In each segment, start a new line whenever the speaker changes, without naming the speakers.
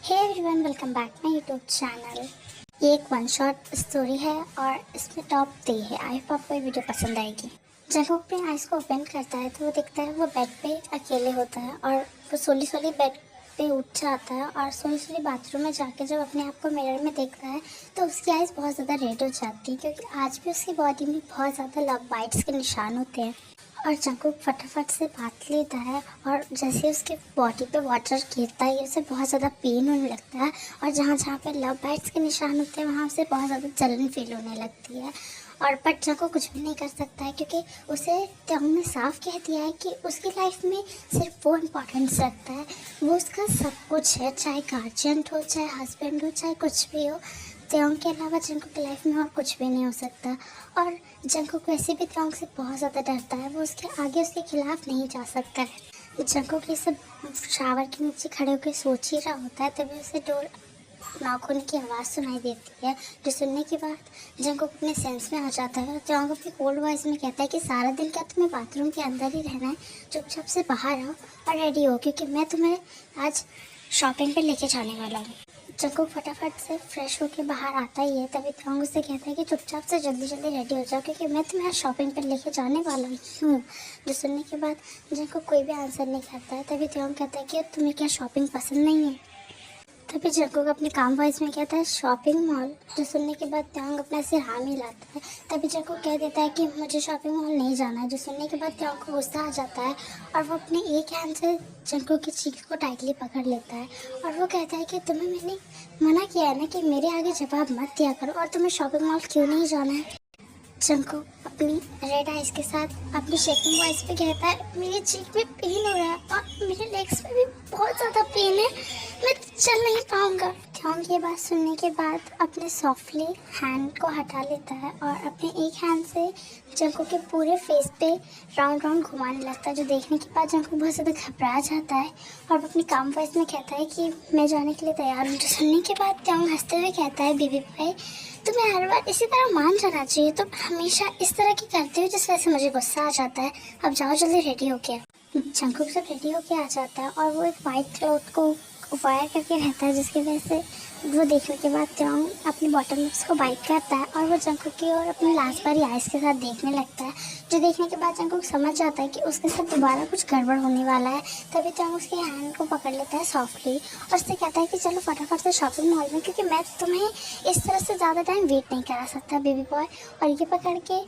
Hey everyone, welcome back my YouTube channel. ये एक one shot story है और इसमें टॉप 3 है। आई होप आपको ये वीडियो पसंद आएगी। जब वो अपने आइज़ को ओपन करता है तो वो देखता है वो बेड पे अकेले होता है और वो सोली सोली बेड पे उठ जाता है और सोली सोली बाथरूम में जाके जब अपने आप को मिरर में देखता है तो उसकी आइज़ बहुत ज़्यादा रेड हो जाती है, क्योंकि आज भी उसकी बॉडी में बहुत ज़्यादा लव बाइट्स के निशान होते हैं। और जंकुक फटाफट से बात लेता है और जैसे उसके बॉडी पे वाटर गिरता है उसे बहुत ज़्यादा पेन होने लगता है और जहाँ जहाँ पे लव बाइट्स के निशान होते हैं वहाँ उसे बहुत ज़्यादा जलन फील होने लगती है। और बट जंकुक कुछ भी नहीं कर सकता है, क्योंकि उसे त्योंग ने साफ कह दिया है कि उसकी लाइफ में सिर्फ वो इम्पोर्टेंस रखता है। वो उसका सब कुछ है, चाहे गार्जियन हो, चाहे हस्बैंड हो, चाहे कुछ भी हो। त्योंग के अलावा जंकुक की लाइफ में और कुछ भी नहीं हो सकता। और जंकुक वैसे भी त्योंग से बहुत ज़्यादा डरता है, वो उसके आगे उसके खिलाफ नहीं जा सकता है। जंकुक ये सब शावर के नीचे खड़े होकर सोच ही रहा होता है, तभी उसे डोर नॉक होने की आवाज़ सुनाई देती है, जो सुनने के बाद जंकुक अपने सेंस में आ जाता है। त्योंग अपनी कोल्ड वॉइस में कहता है कि सारा दिन क्या तुम्हें बाथरूम के अंदर ही रहना है, चुपचाप से बाहर आओ और रेडी हो, क्योंकि मैं तुम्हें आज शॉपिंग पे लेके जाने वाला हूँ। जंकुक फटाफट से फ्रेश होकर बाहर आता ही है, तभी त्योंग उससे कहता है कि चुपचाप से जल्दी जल्दी रेडी हो जाओ, क्योंकि मैं तुम्हें आज शॉपिंग पर लेके जाने वाला हूँ। जो सुनने के बाद जंकुक कोई भी आंसर नहीं करता है, तभी त्योंग कहता है कि तुम्हें क्या शॉपिंग पसंद नहीं है। तभी जंकुक अपनी काम वॉइस में कहता है शॉपिंग मॉल। जो सुनने के बाद त्योंग अपना सिर हाँ मिलाता है, तभी जंकुक कह देता है कि मुझे शॉपिंग मॉल नहीं जाना है। जो सुनने के बाद त्योंग को गुस्सा आ जाता है और वो अपने एक हैंड से जंकुक की चीख को टाइटली पकड़ लेता है और वो कहता है कि तुम्हें मैंने मना किया है ना कि मेरे आगे जवाब मत दिया करो, और तुम्हें शॉपिंग मॉल क्यों नहीं जाना है। जंकुक अपनी रेड आइज के साथ अपनी शेकिंग वॉइस पे कहता है मेरी चीख में पेन हो रहा है और मेरे लेग्स में भी बहुत ज़्यादा पेन है, मैं चल नहीं पाऊंगा। त्योंग ये बात सुनने के बाद अपने सॉफ्टली हैंड को हटा लेता है और अपने एक हैंड से जंकुक के पूरे फेस पे राउंड राउंड घुमाने लगता है, जो देखने के बाद जंकुक बहुत ज़्यादा घबरा जाता है और अपनी काम वॉइस में कहता है कि मैं जाने के लिए तैयार हूँ। जो सुनने के बाद त्योंग हंसते हुए कहता है बेबी भाई, तुम्हें हर बार इसी तरह मान जाना चाहिए, तुम हमेशा इस तरह की करते हो जिस वजह से मुझे गुस्सा आ जाता है। अब जाओ जल्दी रेडी होके। जंकुक जब रेडी होके आ जाता है और वो एक वाइट क्लॉथ को वायर करके रहता है, जिसकी वजह से वो देखने के बाद त्योंग अपनी बॉटम लिप्स को बाइट करता है और वो जंकुक की ओर अपनी लास्ट बारी आइस के साथ देखने लगता है, जो देखने के बाद जंकुक समझ जाता है कि उसके साथ दोबारा कुछ गड़बड़ होने वाला है। तभी त्योंग उसके हैंड को पकड़ लेता है सॉफ्टली और उससे कहता है कि चलो फटाफट से शॉपिंग मॉल में, क्योंकि मैं तुम्हें इस तरह से ज़्यादा टाइम वेट नहीं करा सकता बेबी बॉय। और ये पकड़ के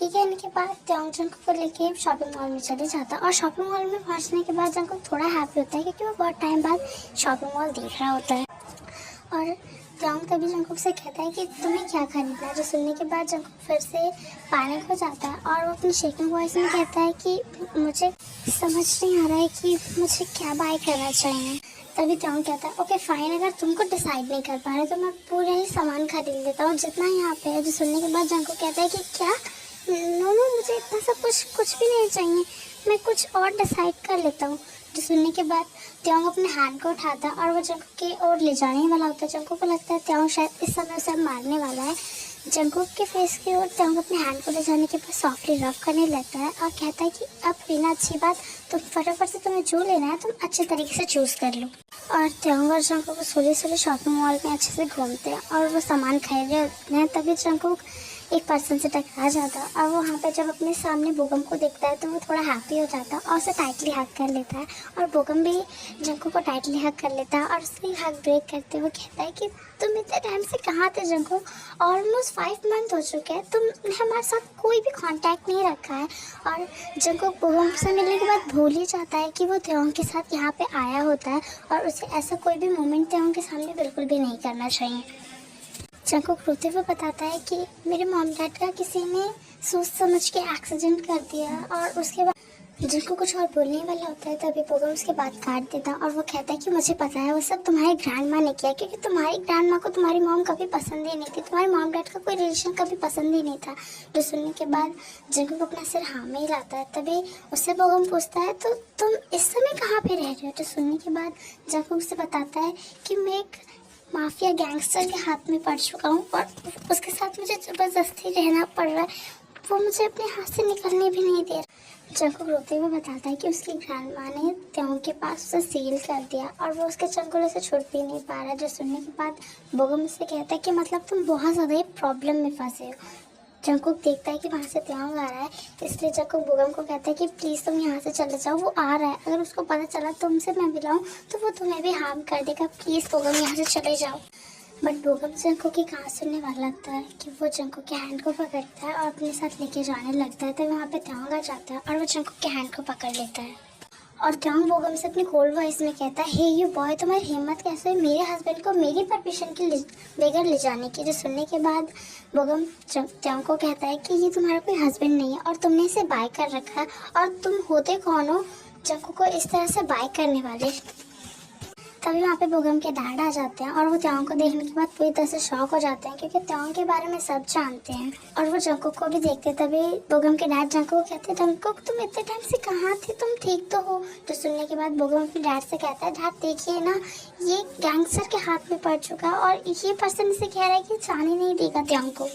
ये कहने के बाद त्योंग जंकुक को लेके शॉपिंग मॉल में चले जाता है और शॉपिंग मॉल में पहुंचने के बाद जंकुक थोड़ा हैप्पी होता है, क्योंकि वो बहुत टाइम बाद शॉपिंग मॉल देख रहा होता है। और त्योंग तभी जंकुक से कहता है कि तुम्हें क्या खरीदना है। जो सुनने के बाद जंकुक फिर से पैनिक हो जाता है और वो अपनी शेकिंग वॉइस में कहता है कि मुझे समझ नहीं आ रहा है कि मुझे क्या बाय करना चाहिए। तभी त्योंग कहता है ओके फाइन, अगर तुमको डिसाइड नहीं कर पा रहे तो मैं पूरा ही सामान खरीद लेता हूँ जितना यहाँ पे है। जो सुनने के बाद जंकुक कहता है कि क्या, नो नो, मुझे इतना सब कुछ भी नहीं चाहिए, मैं कुछ और डिसाइड कर लेता हूँ। जो सुनने के बाद त्योंग अपने हैंड को उठाता है और वो जंकुक की ओर ले जाने वाला होता है। जंकुक को लगता है त्योंग शायद इस समय उसे मारने वाला है। जंकुक के फेस की ओर त्योंग अपने हैंड को ले जाने के बाद सॉफ्टली रफ करने लगता है और कहता है कि अब बिना अच्छी बात, तुम फटाफट से तुम्हें जो लेना है तुम अच्छे तरीके से चूज़ कर लो। और त्योंग और जंकुक सोले सोले शॉपिंग मॉल में अच्छे से घूमते हैं और वो सामान खरीद रहे होते हैं। तभी जंकुक एक पर्सन से टकरा जाता है और वो वहाँ पे जब अपने सामने बोगम को देखता है तो वो थोड़ा हैप्पी हो जाता है और उसे टाइटली हग कर लेता है और बोगम भी जंकुक को टाइटली हग कर लेता है और उसकी हग ब्रेक करते हुए कहता है कि तुम इतने टाइम से कहाँ थे जंकुक, ऑलमोस्ट 5 मंथ हो चुके हैं, तुमने हमारे साथ कोई भी कांटेक्ट नहीं रखा है। और जंकुक बोगम से मिलने के बाद भूल ही जाता है कि वो त्योंग के साथ यहाँ पे आया होता है और उसे ऐसा कोई भी मोमेंट त्योंग के सामने बिल्कुल भी नहीं करना चाहिए। जंकुक रोते हुए बताता है कि मेरे मॉम डैड का किसी ने सोच समझ के एक्सीडेंट कर दिया। और उसके बाद जंकुक कुछ और बोलने वाला होता है, तभी बोगम उसके बात काट देता है और वो कहता है कि मुझे पता है वो सब तुम्हारी ग्रैंड माँ ने किया, क्योंकि तुम्हारी ग्रैंड माँ को तुम्हारी मॉम कभी पसंद ही नहीं थी, तुम्हारे मॉम डैड का कोई रिलेशन कभी पसंद ही नहीं था। जो सुनने के बाद जंकुक अपना सिर हाँ में हिलाता है। तभी उससे बोगम पूछता है तो तुम इस समय कहाँ पे रह रहे हो। जो सुनने के बाद जंकुक उसे बताता है कि मैं एक माफिया गैंगस्टर के हाथ में पड़ चुका हूँ और उसके साथ मुझे ज़बरदस्ती रहना पड़ रहा है वो मुझे अपने हाथ से निकलने भी नहीं दे रहा। जंकुक रोते हुए बताता है कि उसकी ग्रैंडमा ने त्योंग के पास उसे सील कर दिया और वो उसके चंगुल से छूट भी नहीं पा रहा। जो सुनने के बाद बोगम उससे कहता है कि मतलब तुम बहुत ज़्यादा ही प्रॉब्लम में फंसे हो। जंकुक देखता है कि वहाँ से त्योंग आ रहा है, इसलिए जंकुक बोगम को कहता है कि प्लीज़ तुम यहाँ से चले जाओ, वो आ रहा है। अगर उसको पता चला तुमसे मैं मिलाऊँ तो वो तुम्हें भी हार्म कर देगा, प्लीज़ बोगम यहाँ से चले जाओ। बट बोगम जंकुक की कहाँ सुनने वाला लगता है कि वो जंकुक के हैंड को पकड़ता है और अपने साथ लेके जाने लगता है। तो वहाँ पे त्योंग आ जाता है और वो जंकुक के हैंड को पकड़ लेता है और त्योंग बोगम से अपनी कोल्ड वॉइस में कहता है, हे यू बॉय, तुम्हारी हिम्मत कैसे हुई मेरे हस्बैंड को मेरी परमिशन के बगैर ले जाने की। जो सुनने के बाद बोगम त्योंग को कहता है कि ये तुम्हारा कोई हस्बैंड नहीं है और तुमने इसे बाय कर रखा है, और तुम होते कौन हो जंकुक को इस तरह से बाय करने वाले। तभी वहाँ पे बोगम के डैड आ जाते हैं और वो त्योंग को देखने के बाद पूरी तरह से शॉक हो जाते हैं, क्योंकि त्योंग के बारे में सब जानते हैं और वो जंकुक को भी देखते हैं। तभी बोगम के डैड जंकुक को कहते हैं, जंकुक तुम इतने टाइम से कहाँ थे, तुम ठीक तो हो। तो सुनने के बाद बोगम अपने डैड से कहता है, डैड देखिए ना, ये गैंगस्टर के हाथ में पड़ चुका है और ये पर्सन इसे कह रहा है कि जाने नहीं देगा त्योंग को।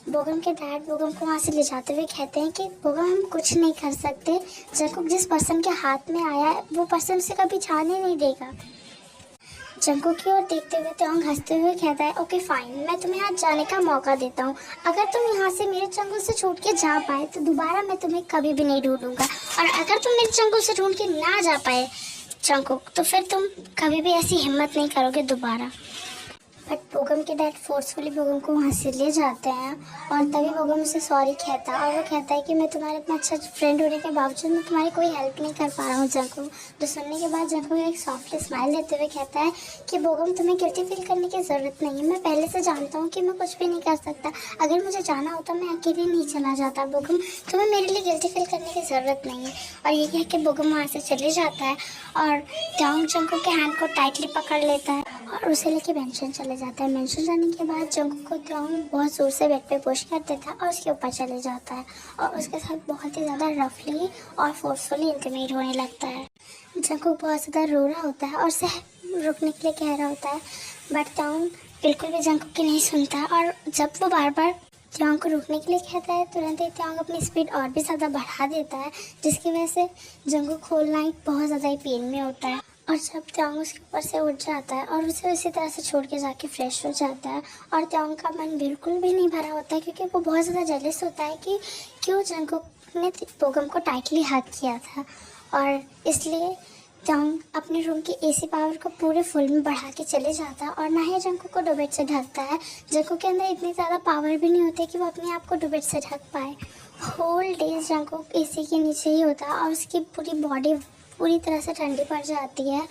बोगम के डैड बोगम को वहाँ से ले जाते हुए कहते हैं कि बोगम हम कुछ नहीं कर सकते, जंकुक जिस पर्सन के हाथ में आया है वो पर्सन उसे कभी जाने नहीं देगा। जंकुक की ओर देखते हुए त्योंग हंसते हुए कहता है, ओके फाइन, मैं तुम्हें आज जाने का मौका देता हूँ। अगर तुम यहाँ से मेरे चंगुल से छूट के जा पाए तो दोबारा मैं तुम्हें कभी भी नहीं ढूंढूंगा, और अगर तुम मेरे चंगुल से ढूंढ के ना जा पाए जंकुक तो फिर तुम कभी भी ऐसी हिम्मत नहीं करोगे दोबारा। बट बोगम के डैड फोर्सफुली बोगम को वहाँ से ले जाते हैं और तभी बोगम उसे सॉरी कहता है और वो कहता है कि मैं तुम्हारे इतना अच्छा फ्रेंड होने के बावजूद मैं तुम्हारी कोई हेल्प नहीं कर पा रहा हूँ जंकुक। तो सुनने के बाद जंकुक एक सॉफ्टली स्माइल देते हुए कहता है कि बोगम तुम्हें गिल्टी फील करने की ज़रूरत नहीं है, मैं पहले से जानता हूँ कि मैं कुछ भी नहीं कर सकता। अगर मुझे जाना होता मैं अकेले नहीं चला जाता बोगम, तुम्हें मेरे लिए गिल्टी फील करने की ज़रूरत नहीं है। और ये कह के बोगम वहाँ से चले जाता है और त्योंग जंकुक के हैंड को टाइटली पकड़ लेता है और उसे लेके मेंशन चले जाता है। मेंशन जाने के बाद जंकुक को त्योंग बहुत जोर से बेड पे पुश कर देता है और उसके ऊपर चले जाता है और उसके साथ बहुत ही ज़्यादा रफली और फोर्सफुली इंटीमेट होने लगता है। जंकुक बहुत ज़्यादा रो रहा होता है और उसे रुकने के लिए कह रहा होता है, बट त्योंग बिल्कुल भी जंकुक की नहीं सुनता और जब वो बार बार त्योंग को रुकने के लिए कहता है तुरंत ही त्योंग अपनी स्पीड और भी ज़्यादा बढ़ा देता है, जिसकी वजह से जंकुक होल नाइट बहुत ज़्यादा ही पेन में होता है। और जब त्योंग उसके ऊपर से उठ जाता है और उसे उसी तरह से छोड़ के जाके फ्रेश हो जाता है और त्योंग का मन बिल्कुल भी नहीं भरा होता है, क्योंकि वो बहुत ज़्यादा जेलस होता है कि क्यों जंकुक ने बोगम को टाइटली हग किया था, और इसलिए त्योंग अपने रूम की एसी पावर को पूरे फुल में बढ़ा के चले जाता है और ना ही जंकुक को डुबेट से ढकता है। जंकुक के अंदर इतनी ज़्यादा पावर भी नहीं होती कि वो अपने आप को डुबेट से ढक पाए। होल डे जंकुक एसी के नीचे ही होता है और उसकी पूरी बॉडी पूरी तरह से ठंडी पड़ जाती है,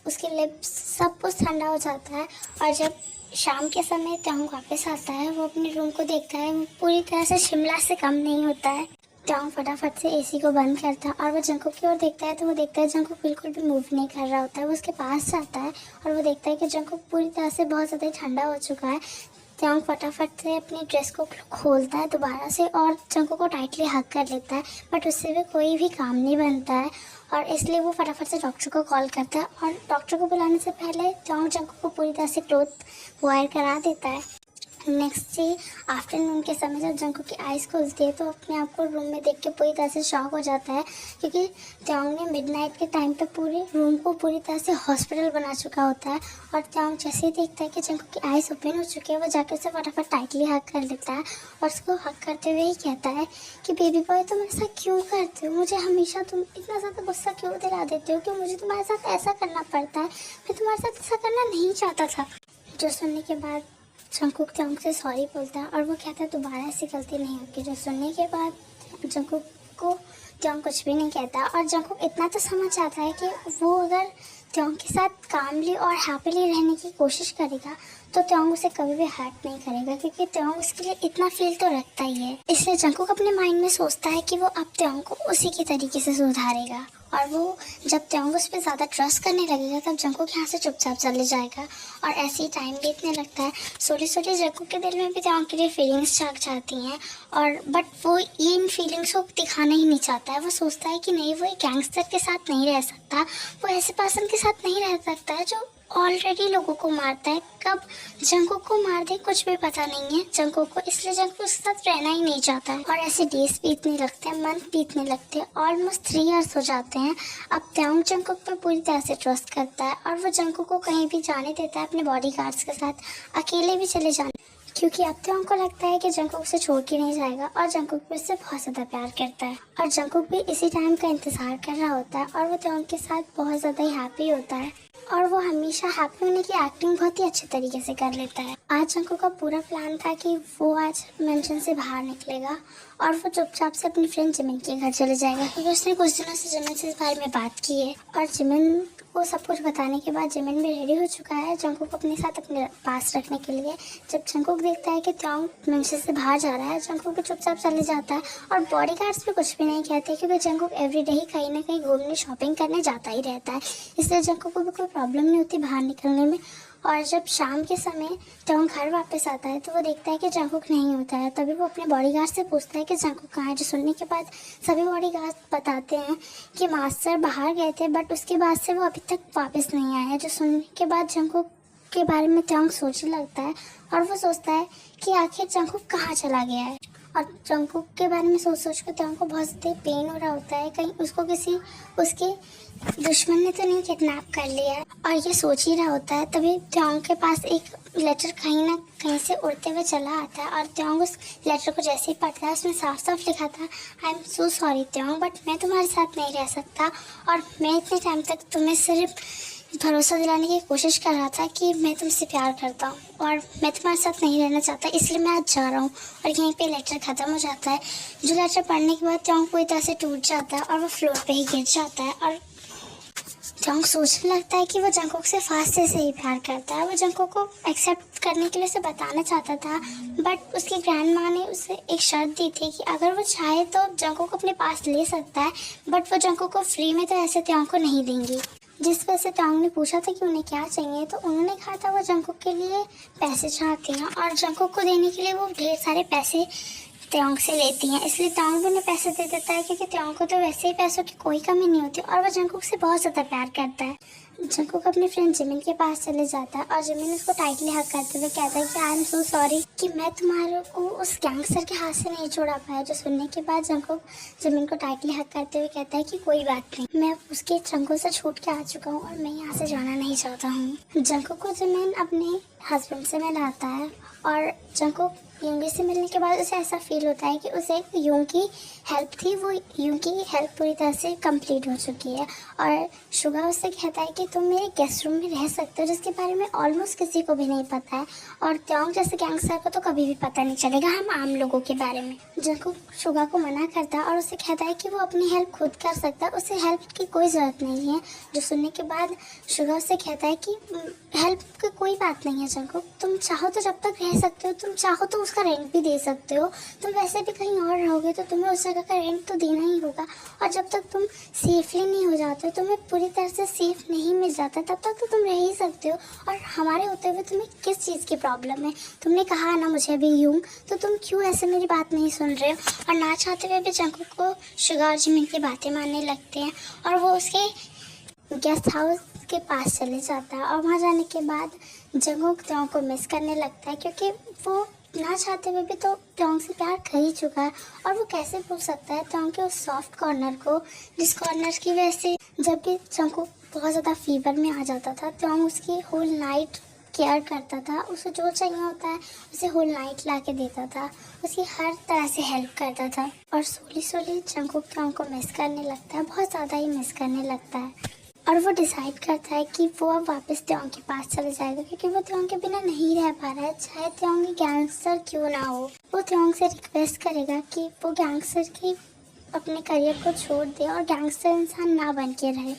उसके लिप्स सब कुछ ठंडा हो जाता है। और जब शाम के समय त्योंग वापस आता है वो अपने रूम को देखता है, वो पूरी तरह से शिमला से कम नहीं होता है। त्योंग फटाफट से एसी को बंद करता है और वो जंकुक की ओर देखता है तो वो देखता है जंकुक बिल्कुल भी मूव नहीं कर रहा होता है। वो उसके पास जाता है और वो देखता है कि जंकुक पूरी तरह से बहुत ज़्यादा ठंडा हो चुका है। त्योंग फटाफट से अपनी ड्रेस को खोलता है दोबारा से और जंकुक को टाइटली हग कर लेता है, बट उससे भी कोई भी काम नहीं बनता है और इसलिए वो फटाफट से डॉक्टर को कॉल करता है और डॉक्टर को बुलाने से पहले त्योंग जंकुक को पूरी तरह से क्लोथ वायर करा देता है। नेक्स्ट डे आफ्टरनून के समय जब जंकुक की आइज़ खुलती है तो अपने आप को रूम में देख के पूरी तरह से शॉक हो जाता है, क्योंकि त्योंग ने मिडनाइट के टाइम पे पूरे रूम को पूरी तरह से हॉस्पिटल बना चुका होता है। और त्योंग जैसे ही देखता है कि जंकुक की आइज़ ओपन हो चुकी है वो जाकर उसे फटाफट टाइटली हग कर लेता है और उसको हग करते हुए ही कहता है कि बेबी बॉय तुम ऐसा क्यों करते हो, मुझे हमेशा तुम इतना ज़्यादा गुस्सा क्यों दिला देते हो, क्यों मुझे तुम्हारे साथ ऐसा करना पड़ता है, मैं तुम्हारे साथ ऐसा करना नहीं चाहता था। जो सुनने के बाद जंकुक त्योंग से सॉरी बोलता है और वो कहता है दोबारा ऐसी गलती नहीं होगी। जो सुनने के बाद जंकुक को त्योंग कुछ भी नहीं कहता और जंकुक इतना तो समझ जाता है कि वो अगर त्योंग के साथ कामली और हैप्पीली रहने की कोशिश करेगा तो त्योंग उसे कभी भी हर्ट नहीं करेगा, क्योंकि त्योंग उसके लिए इतना फील तो रखता ही है। इसलिए जंकुक अपने माइंड में सोचता है कि वो अब त्योंग को उसी के तरीके से सुधारेगा और वो जब त्योंग उस पर ज़्यादा ट्रस्ट करने लगेगा तब जंकुक यहाँ से चुपचाप चले जाएगा और ऐसे ही टाइम बीतने लगता है। सोली सोली जंकुक के दिल में भी त्योंग के लिए फीलिंग्स जाग जाती हैं और बट वो ये इन फीलिंग्स को दिखाना ही नहीं चाहता है। वो सोचता है कि नहीं, वो एक गैंगस्टर के साथ नहीं रह सकता, वो ऐसे पर्सन के साथ नहीं रह सकता है जो ऑलरेडी लोगों को मारता है, कब जंगकुक को मार दे कुछ भी पता नहीं है जंगकुक को, इसलिए जंगकुक उसके साथ रहना ही नहीं चाहता है। और ऐसे डेज बीतने लगते हैं, मंथ बीतने लगते हैं, ऑलमोस्ट 3 इयर्स हो जाते हैं। अब त्योंग जंगकुक पे पूरी तरह से ट्रस्ट करता है और वो जंगकुक को कहीं भी जाने देता है अपने बॉडीगार्ड्स के साथ, अकेले भी चले जाने, क्योंकि अब त्योंग को लगता है कि जंगकुक उसे छोड़ के नहीं जाएगा और जंगकुक भी उससे बहुत ज़्यादा प्यार करता है। और जंगकुक भी इसी टाइम का इंतज़ार कर रहा होता है और वो त्योंग के साथ बहुत ज़्यादा ही हैप्पी होता है और वो हमेशा हैप्पी होने की एक्टिंग बहुत ही अच्छे तरीके से कर लेता है। आज जंगकुक का पूरा प्लान था कि वो आज मेंशन से बाहर निकलेगा और वो चुपचाप से अपनी फ्रेंड जिमिन के घर चले जाएगा, क्योंकि उसने कुछ दिनों से जिमिन से इस बारे में बात की है। और जिमिन को सब कुछ बताने के बाद जिमिन भी रेडी हो चुका है जंगकुक को अपने साथ अपने पास रखने के लिए। जब जंगकुक देखता है कि त्योंग मेंशन से बाहर जा रहा है, जंगकुक भी चुपचाप चले जाता है और बॉडीगार्ड्स भी कुछ भी नहीं कहते, क्योंकि जंगकुक एवरीडे ही कहीं ना कहीं घूमने शॉपिंग करने जाता ही रहता है, इसलिए जंगकुक को भी कोई प्रॉब्लम नहीं होती बाहर निकलने में। और जब शाम के समय त्योंग घर वापस आता है तो वो देखता है कि जंगकुक नहीं होता है। तभी वो अपने बॉडीगार्ड से पूछता है कि जंगकुक कहाँ है, जो सुनने के बाद सभी बॉडीगार्ड बताते हैं कि मास्टर बाहर गए थे, बट उसके बाद से वो अभी तक वापस नहीं आया है। जो सुनने के बाद जंगकुक के बारे में त्योंग सोचने लगता है और वो सोचता है कि आखिर जंगकुक कहाँ चला गया है। और जंगकुक के बारे में सोच सोच कर त्योंग को बहुत ज़्यादा पेन हो रहा होता है, कहीं उसको किसी उसके दुश्मन ने तो नहीं किडनैप कर लिया है। और ये सोच ही रहा होता है, तभी त्योंग के पास एक लेटर कहीं ना कहीं से उड़ते हुए चला आता है और त्योंग उस लेटर को जैसे ही पढ़ता है उसमें साफ साफ लिखा था, I am so sorry Tyong, but मैं तुम्हारे साथ नहीं रह सकता और मैं इतने टाइम तक तुम्हें सिर्फ भरोसा दिलाने की कोशिश कर रहा था कि मैं तुमसे प्यार करता हूँ और मैं तुम्हारे साथ नहीं रहना चाहता, इसलिए मैं आज जा रहा हूँ। और यहीं पे लेटर ख़त्म हो जाता है। जो लेटर पढ़ने के बाद त्योंग पूरी तरह से टूट जाता है और वो फ्लोर पे ही गिर जाता है और त्योंग सोचने लगता है कि वो जंगकुक से फास्ट से ही प्यार करता है। वो जंगकुक को एक्सेप्ट करने के लिए उसे बताना चाहता था, बट उसकी ग्रैंड माँ ने उसे एक शर्त दी थी कि अगर वो चाहे तो जंगकुक को अपने पास ले सकता है, बट वो जंगकुक को फ्री में तो ऐसे त्योंग को नहीं देंगी। जिस वजह से त्योंग ने पूछा था कि उन्हें क्या चाहिए, तो उन्होंने कहा था वो जंगकुक के लिए पैसे चाहती हैं और जंगकुक को देने के लिए वो ढेर सारे पैसे त्योंग से लेती हैं, इसलिए त्योंग भी उन्हें पैसे दे देता है, क्योंकि त्योंग को तो वैसे ही पैसों की कोई कमी नहीं होती और वो जंगकुक से बहुत ज़्यादा प्यार करता है। जंगकुक अपनी फ्रेंड जिमिन के पास चले जाता है और जिमिन उसको टाइटली हक करते हुए कहता है कि आई एम सो सॉरी कि मैं तुम्हारे को उस गैंगस्टर के हाथ से नहीं छोड़ा पाया। जो सुनने के बाद जंगकुक जिमिन को टाइटली हक करते हुए कहता है कि कोई बात नहीं, मैं उसके चंगुल से छूट के आ चुका हूँ और मैं यहाँ से जाना नहीं चाहता हूँ। जंगकुक को जिमिन अपने हस्बैंड से मिलाता है और जंगकुक यूंगी से मिलने के बाद उसे ऐसा फील होता है कि उसे यूंग की हेल्प थी, वो यूंग की हेल्प पूरी तरह से कंप्लीट हो चुकी है। और शुगा उससे कहता है कि तुम मेरे गेस्ट रूम में रह सकते हो, जिसके बारे में ऑलमोस्ट किसी को भी नहीं पता है और त्योंग जैसे गैंगस्टर को तो कभी भी पता नहीं चलेगा हम आम लोगों के बारे में। जंगकुक शुगा को मना करता है और उसे कहता है कि वो अपनी हेल्प खुद कर सकता है, उसे हेल्प की कोई ज़रूरत नहीं है। जो सुनने के बाद शुगा उससे कहता है कि हेल्प की कोई बात नहीं है जंगकुक, तुम चाहो तो जब तक रह सकते हो, तुम चाहो तो उसका रेंट भी दे सकते हो, तुम वैसे भी कहीं और रहोगे तो तुम्हें उस जगह का रेंट तो देना ही होगा और जब तक तुम सेफली नहीं हो जाते हो, तुम्हें पूरी तरह से सेफ नहीं मिल जाता, तब तक तो तुम रह ही सकते हो। और हमारे होते हुए तुम्हें किस चीज़ की प्रॉब्लम है? तुमने कहा ना मुझे अभी यूं, तो तुम क्यों ऐसे मेरी बात नहीं सुन रहे हो? और ना चाहते हुए भी जंगकुक को शुगा और जिमिन की बातें मानने लगते हैं और वो उसके गेस्ट हाउस के पास चले जाता है और वहाँ जाने के बाद जंगकुक त्योंग को मिस करने लगता है, क्योंकि वो ना चाहते हुए भी तो त्योंग से प्यार कर ही चुका है और वो कैसे भूल सकता है त्योंग के उस सॉफ्ट कॉर्नर को, जिस कॉर्नर की वजह से जब भी जंगकुक बहुत ज़्यादा फीवर में आ जाता था त्योंग उसकी होल नाइट केयर करता था, उसे जो चाहिए होता है उसे होल नाइट ला के देता था, उसकी हर तरह से हेल्प करता था। और सोली सोली जंगकुक त्योंग को मिस करने लगता है, बहुत ज़्यादा ही मिस करने लगता है और वो डिसाइड करता है कि वो अब वापस त्योंग के पास चले जाएगा, क्योंकि वो त्योंग के बिना नहीं रह पा रहा है, चाहे त्योंग गैंगस्टर क्यों ना हो। वो त्योंग से रिक्वेस्ट करेगा कि वो गैंगस्टर की अपने करियर को छोड़ दे और गैंगस्टर इंसान ना बन के रहे।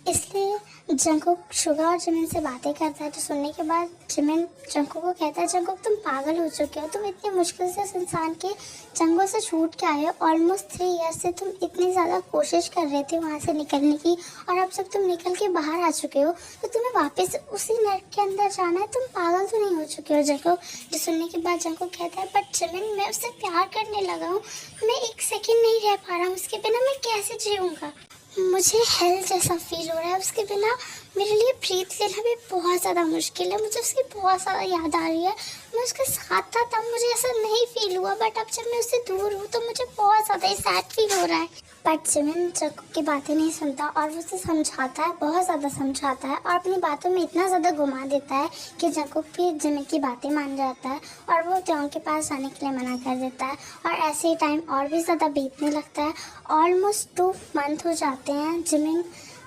इसलिए जंगकुक शुगा और जिमिन से बातें करता है, तो सुनने के बाद जिमिन जंगकुक को कहता है, जंगकुक तुम पागल हो चुके हो, तुम इतनी मुश्किल से उस इंसान के जंगल से छूट के आए हो, ऑलमोस्ट 3 ईयर्स से तुम इतनी ज़्यादा कोशिश कर रहे थे वहाँ से निकलने की और अब जब तुम निकल के बाहर आ चुके हो तो तुम्हें वापस उसी नेट के अंदर जाना है, तुम पागल तो नहीं हो चुके हो जंगकुक? जो सुनने के बाद जंगकुक कहता है, बट जिमिन मैं उससे प्यार करने लगा हूँ, मैं एक सेकेंड नहीं रह पा रहा हूँ उसके बिना, मैं कैसे जीऊँगा? मुझे हेल जैसा फील हो रहा है उसके बिना, मेरे लिए ब्रीथ लेना भी बहुत ज़्यादा मुश्किल है, मुझे उसकी बहुत ज़्यादा याद आ रही है। मैं उसके साथ था तब मुझे ऐसा नहीं फील हुआ, बट अब जब मैं उससे दूर हूँ तो मुझे बहुत ज़्यादा ही सैड फील हो रहा है। बट जिमिन जंगकुक की बातें नहीं सुनता और वो उसे समझाता है, बहुत ज़्यादा समझाता है और अपनी बातों में इतना ज़्यादा घुमा देता है कि जंगकुक भी जिमिन की बातें मान जाता है और वो त्योंग के पास जाने के लिए मना कर देता है। और ऐसे ही टाइम और भी ज़्यादा बीतने लगता है। ऑलमोस्ट 2 मंथ हो जाते हैं। जिमिन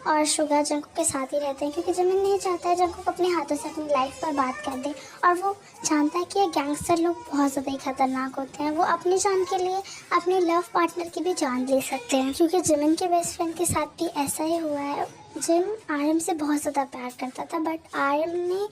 और सुगा जंगकुक के साथ ही रहते हैं क्योंकि जिमिन नहीं चाहता है जंगकुक अपने हाथों से अपनी लाइफ पर बात कर दे, और वो जानता है कि ये गैंगस्टर लोग बहुत ज़्यादा ही खतरनाक होते हैं। वो अपनी जान के लिए अपने लव पार्टनर की भी जान ले सकते हैं, क्योंकि जिमिन के बेस्ट फ्रेंड के साथ भी ऐसा ही हुआ है। जिन आर्यन से बहुत ज़्यादा प्यार करता था, बट आर्यन ने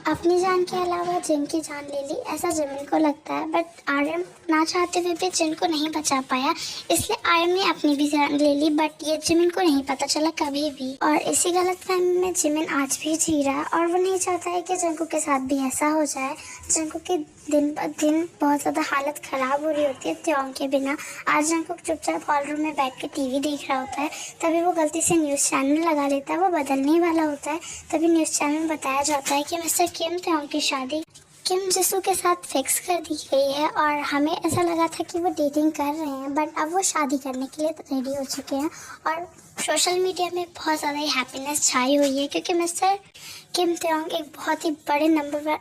अपनी जान के अलावा जिन की जान ले ली, ऐसा जिमिन को लगता है। बट आर्यन ना चाहते हुए भी जिन को नहीं बचा पाया, इसलिए आर्यन ने अपनी भी जान ले ली, बट ये जिमिन को नहीं पता चला कभी भी। और इसी गलतफहमी में जिमिन आज भी जी रहा है और वो नहीं चाहता है कि जंगकुक के साथ भी ऐसा हो जाए। जंगकुक की दिन ब दिन बहुत ज़्यादा हालत ख़राब हो रही होती है त्योंग के बिना। आज जंगकुक चुपचाप हॉल रूम में बैठ के टीवी देख रहा होता है, तभी वो गलती से न्यूज़ चैनल लगा लेता है। वो बदलने वाला होता है, तभी न्यूज़ चैनल में बताया जाता है कि मिस्टर किम त्योंग की शादी किम जिसू के साथ फिक्स कर दी गई है। और हमें ऐसा लगा था कि वो डेटिंग कर रहे हैं, बट अब वो शादी करने के लिए रेडी हो चुके हैं। और सोशल मीडिया में बहुत ज़्यादा ही हैप्पीनेस छाई हुई है क्योंकि मिस्टर किम त्योंग एक बहुत ही बड़े नंबर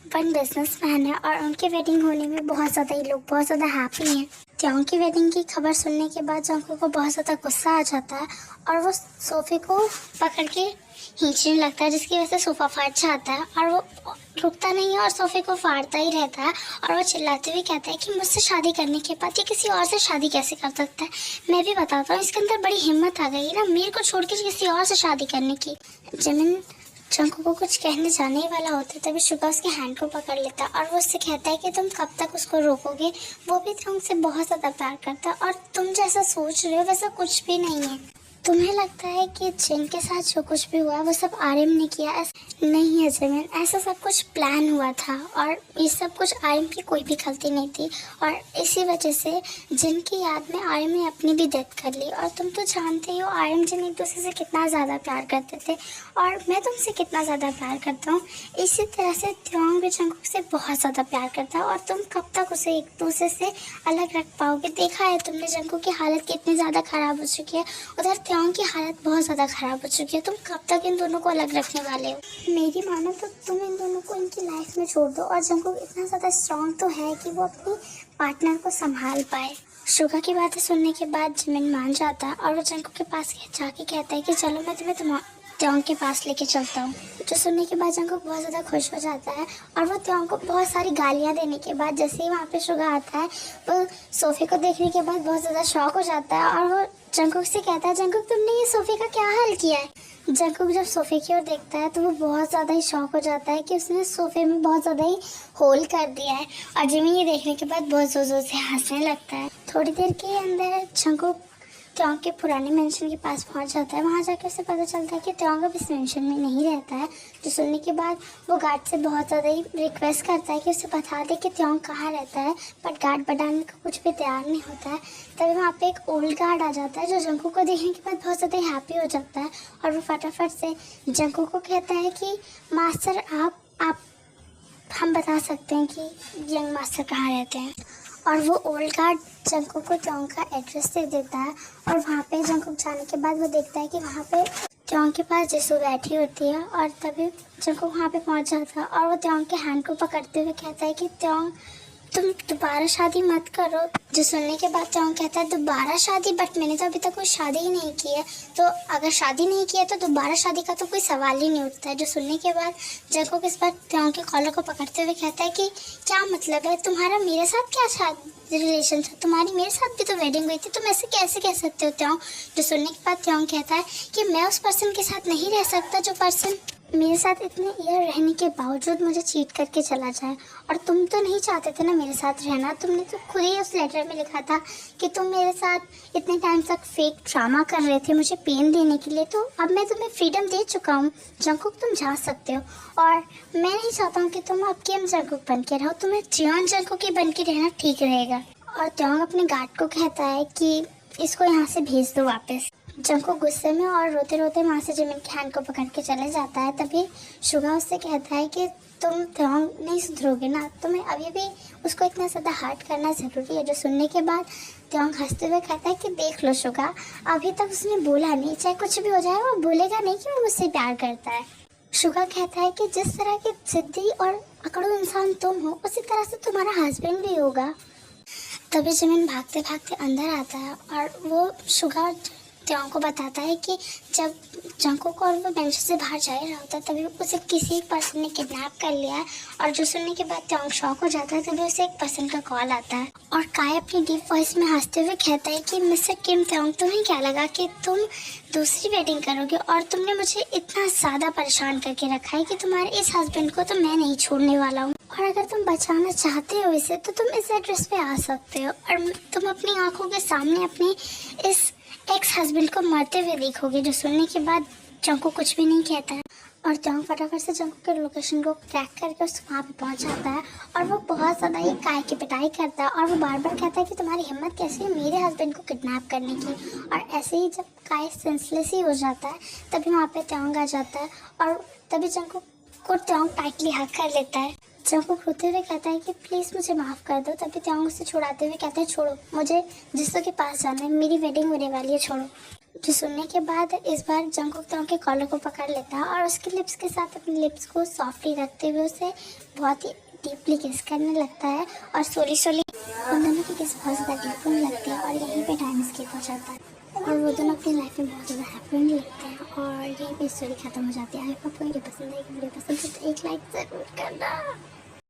1 बिजनेसमैन है और उनकी वेडिंग होने में बहुत ज़्यादा ही लोग बहुत ज़्यादा हैप्पी हैं। त्योंग की वेडिंग की खबर सुनने के बाद जंगकुक को बहुत ज़्यादा गुस्सा आ जाता है और वो सोफे को पकड़ के खींचने लगता है, जिसकी वजह से सोफ़ा फट जाता है और वो रुकता नहीं है और सोफे को फाड़ता ही रहता है। और वो चिल्लाते हुए कहता है कि मुझसे शादी करने के बाद ये किसी और से शादी कैसे कर सकता है। मैं भी बताता हूँ, इसके अंदर बड़ी हिम्मत आ गई ना मेरे को छोड़ के किसी और से शादी करने की। जिमिन जंगकुक को कुछ कहने जाने ही वाला होता है, तभी सुगा उसके हैंड को पकड़ लेता है और वो उससे कहता है कि तुम कब तक उसको रोकोगे। वो भी तुमसे बहुत ज़्यादा प्यार करता है और तुम जैसा सोच रहे हो वैसा कुछ भी नहीं है। तुम्हें लगता है कि जिन के साथ जो कुछ भी हुआ वो सब आर्यन ने किया, ऐसा नहीं है जिमिन। ऐसा सब कुछ प्लान हुआ था और ये सब कुछ आर्यन की कोई भी गलती नहीं थी। और इसी वजह से जिन की याद में आर्यन ने अपनी भी डेथ कर ली। और तुम तो जानते ही हो आर्यन जिन एक दूसरे से कितना ज़्यादा प्यार करते थे और मैं तुमसे कितना ज़्यादा प्यार करता हूँ। इसी तरह से त्योंग भी जंगकुक से बहुत ज़्यादा प्यार करता है और तुम कब तक उसे एक दूसरे से अलग रख पाओगे। देखा है तुमने जंगकुक की हालत कितनी ज़्यादा ख़राब हो चुकी है, उधर त्योंग की हालत बहुत ज़्यादा ख़राब हो चुकी है। तुम कब तक इन दोनों को अलग रखने वाले हो। मेरी मानो तो तुम इन दोनों को इनकी लाइफ में छोड़ दो। और जंगकुक इतना ज़्यादा स्ट्रॉन्ग तो है कि वो अपनी पार्टनर को संभाल पाए। सुगा की बातें सुनने के बाद जिमिन मान जाता है और वो जंगकुक के पास जाके कहता है कि चलो मैं तुम्हें त्योंग के पास लेके चलता हूँ। जो सुनने के बाद जंगकुक बहुत ज़्यादा खुश हो जाता है और वो त्योंग को बहुत सारी गालियाँ देने के बाद जैसे ही वहाँ पे सुगा आता है, वो सोफ़े को देखने के बाद बहुत ज़्यादा शॉक हो जाता है और वो जंगकुक से कहता है, जंगकुक तुमने ये सोफ़े का क्या हाल किया है। जंगकुक जब सोफ़े की ओर देखता है तो वो बहुत ज़्यादा ही शॉक हो जाता है कि उसने सोफ़े में बहुत ज़्यादा ही होल कर दिया है। और जिमिन ये देखने के बाद बहुत ज़ोर ज़ोर से हंसने लगता है। थोड़ी देर के अंदर जंगकुक त्योंग के पुराने मेंशन के पास पहुंच जाता है। वहां जाकर उसे पता चलता है कि त्योंग अब इस मेंशन में नहीं रहता है। जो सुनने के बाद वो गार्ड से बहुत ज़्यादा ही रिक्वेस्ट करता है कि उसे बता दे कि त्योंग कहाँ रहता है, बट गार्ड बताने को कुछ भी तैयार नहीं होता है। तभी वहाँ पे एक ओल्ड गार्ड आ जाता है जो जंगकुक को देखने के बाद बहुत ज़्यादा हैप्पी हो जाता है और वो फटाफट से जंगकुक को कहता है कि मास्टर आप हम बता सकते हैं कि यंग मास्टर कहाँ रहते हैं। और वो ओल्ड गार्ड जंगकुक को त्योंग का एड्रेस दे देता है और वहाँ पे जंगकुक जाने के बाद वो देखता है कि वहाँ पे त्योंग के पास जिसू बैठी होती है। और तभी जंगकुक वहाँ पे पहुँच जाता है और वो त्योंग के हैंड को पकड़ते हुए कहता है कि त्योंग तुम दोबारा शादी मत करो। जो सुनने के बाद त्योंग कहता है दोबारा शादी, बट मैंने तो अभी तक कोई शादी ही नहीं की है। तो अगर शादी नहीं की है तो दोबारा शादी का तो कोई सवाल ही नहीं उठता है। जो सुनने के बाद जंगकुक इस बार त्योंग के कॉलर को पकड़ते हुए कहता है कि क्या मतलब है तुम्हारा मेरे साथ क्या रिलेशन था, तुम्हारी मेरे साथ भी तो वेडिंग हुई थी, तुम ऐसे कैसे कह सकते हो त्योंग। जो सुनने के बाद त्योंग कहता है कि मैं उस पर्सन के साथ नहीं रह सकता जो पर्सन मेरे साथ इतने ईयर रहने के बावजूद मुझे चीट करके चला जाए। और तुम तो नहीं चाहते थे ना मेरे साथ रहना, तुमने तो खुद ही उस लेटर में लिखा था कि तुम मेरे साथ इतने टाइम तक फेक ड्रामा कर रहे थे मुझे पेन देने के लिए। तो अब मैं तुम्हें फ्रीडम दे चुका हूँ जंगकुक, तुम जा सकते हो। और मैं नहीं चाहता हूँ कि तुम अब किम जंगकुक बन के रहो, तुम्हें जियोन जंगकुक ही बन के रहना ठीक रहेगा। और त्योंग अपने गार्ड को कहता है कि इसको यहाँ से भेज दो वापस। जंकुक गुस्से में और रोते रोते वहाँ से जिमिन की हैंड को पकड़ के चले जाता है। तभी शुगा उससे कहता है कि तुम त्योंग नहीं सुधरोगे ना, तुम्हें अभी भी उसको इतना ज़्यादा हर्ट करना ज़रूरी है। जो सुनने के बाद त्योंग हंसते हुए कहता है कि देख लो शुगा, अभी तक उसने बोला नहीं, चाहे कुछ भी हो जाए वो बोलेगा नहीं कि वो मुझसे प्यार करता है। शुगा कहता है कि जिस तरह की जिद्दी और अकड़ू इंसान तुम हो, उसी तरह से तुम्हारा हस्बैंड भी होगा। तभी जिमिन भागते भागते अंदर आता है और वो शुगा त्योंग को बताता है कि जब जंकुक और वो बेंच से बाहर जा ही रहा होता है तभी उसे किसी एक पर्सन ने किडनैप कर लिया है। और जो सुनने के बाद त्योंग शॉक हो जाता है। तभी उसे एक पर्सन का कॉल आता है और काय अपनी डीप वॉइस में हंसते हुए कहता है कि मिस्टर किम त्योंग, तुम्हें क्या लगा कि तुम दूसरी वेडिंग करोगे, और तुमने मुझे इतना ज़्यादा परेशान करके रखा है कि तुम्हारे इस हस्बैंड को तो मैं नहीं छोड़ने वाला हूँ। और अगर तुम बचाना चाहते हो इसे तो तुम इस एड्रेस पे आ सकते हो और तुम अपनी आंखों के सामने अपने इस एक्स हस्बैंड को मरते हुए देखोगे। जो सुनने के बाद जंकुक कुछ भी नहीं कहता है और त्योंग फटाफट से जंकुक के लोकेशन को क्रैक करके उस वहाँ पे पहुँच जाता है और वो बहुत ज़्यादा ही काय की पिटाई करता है और वो बार बार कहता है कि तुम्हारी हिम्मत कैसी है मेरे हस्बैंड को किडनैप करने की। और ऐसे ही जब काय सेंसलेस ही हो जाता है तभी वहाँ पे त्योंग आ जाता है और तभी जंकुक को त्योंग टाइटली हग कर लेता है। जंकुक रोते हुए कहता है कि प्लीज़ मुझे माफ़ कर दो। तभी त्योंग उसे छुड़ाते हुए कहता है छोड़ो, मुझे जिसो के पास जाना है, मेरी वेडिंग होने वाली है, छोड़ो। जो सुनने के बाद इस बार जंकुक त्योंग के कॉलर को पकड़ लेता है और उसके लिप्स के साथ अपने लिप्स को सॉफ्टली रखते हुए उसे बहुत ही डीपली किस करने लगता है और सोली सोली उन दोनों की किस बहुत ज़्यादा डीप होने लगती है और यहीं पे टाइम स्किप हो जाता है और वो दोनों अपनी लाइफ में बहुत ज़्यादा हैप्पी होने लगते हैं और यहीं पे स्टोरी खत्म हो जाती है। आई होप आपको वीडियो पसंद आएगी। वीडियो पसंद है तो एक लाइक ज़रूर करना।